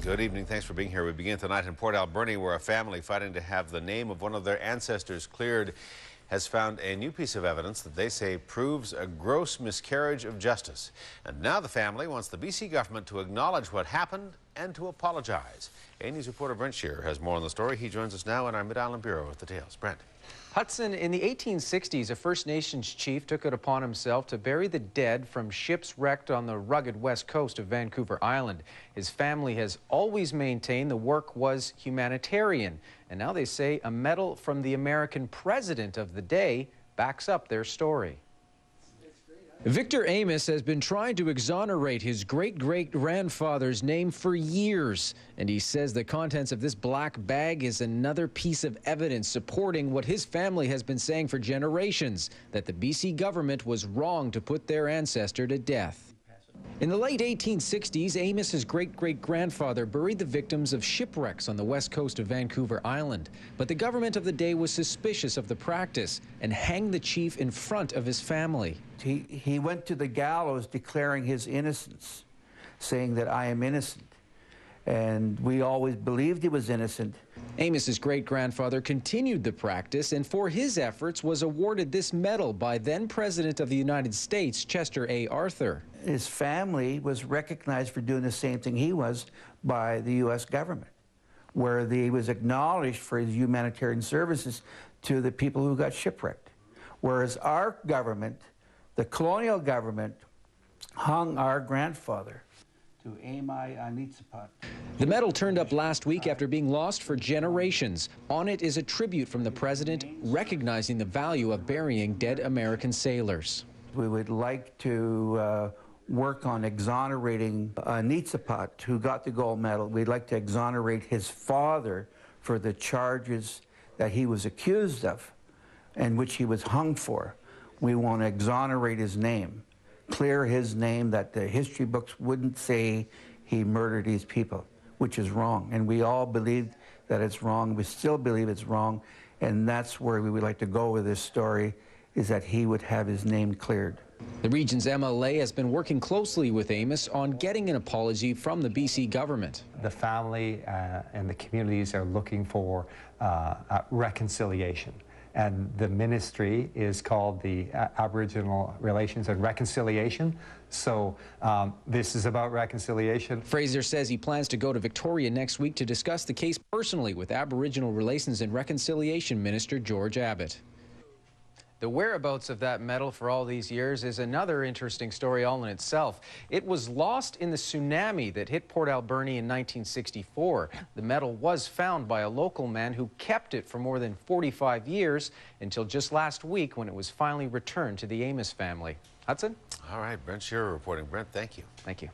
Good evening. Thanks for being here. We begin tonight in Port Alberni, where a family fighting to have the name of one of their ancestors cleared has found a new piece of evidence that they say proves a gross miscarriage of justice. And now the family wants the BC government to acknowledge what happened and to apologize. A-News reporter Brent Shearer has more on the story. He joins us now in our Mid-Island Bureau with details. Brent. Hudson, in the 1860s, a First Nations chief took it upon himself to bury the dead from ships wrecked on the rugged west coast of Vancouver Island. His family has always maintained the work was humanitarian, and now they say a medal from the American president of the day backs up their story. Victor Amos has been trying to exonerate his great-great-grandfather's name for years, and he says the contents of this black bag is another piece of evidence supporting what his family has been saying for generations, that the BC government was wrong to put their ancestor to death. In the late 1860s, Amos's great-great-grandfather buried the victims of shipwrecks on the west coast of Vancouver Island. But the government of the day was suspicious of the practice and hanged the chief in front of his family. He went to the gallows declaring his innocence, saying that I am innocent. And we always believed he was innocent. Amos's great-grandfather continued the practice and for his efforts was awarded this medal by then President of the United States, Chester A. Arthur. His family was recognized for doing the same thing he was by the U.S. government, where he was acknowledged for his humanitarian services to the people who got shipwrecked. Whereas our government, the colonial government, hung our grandfather. The medal turned up last week after being lost for generations. On it is a tribute from the president recognizing the value of burying dead American sailors. We would like to work on exonerating Nitzaput, who got the gold medal. We'd like to exonerate his father for the charges that he was accused of and which he was hung for. We want to exonerate his name. Clear his name, that the history books wouldn't say he murdered these people, which is wrong. And we all believe that it's wrong. We still believe it's wrong. And that's where we would like to go with this story, is that he would have his name cleared. The region's MLA has been working closely with Amos on getting an apology from the BC government. The family and the communities are looking for reconciliation. And the ministry is called the Aboriginal Relations and Reconciliation. So this is about reconciliation. Fraser says he plans to go to Victoria next week to discuss the case personally with Aboriginal Relations and Reconciliation Minister George Abbott. The whereabouts of that medal for all these years is another interesting story all in itself. It was lost in the tsunami that hit Port Alberni in 1964. The medal was found by a local man who kept it for more than 45 years until just last week when it was finally returned to the Amos family. Hudson? All right, Brent Shearer reporting. Brent, thank you. Thank you.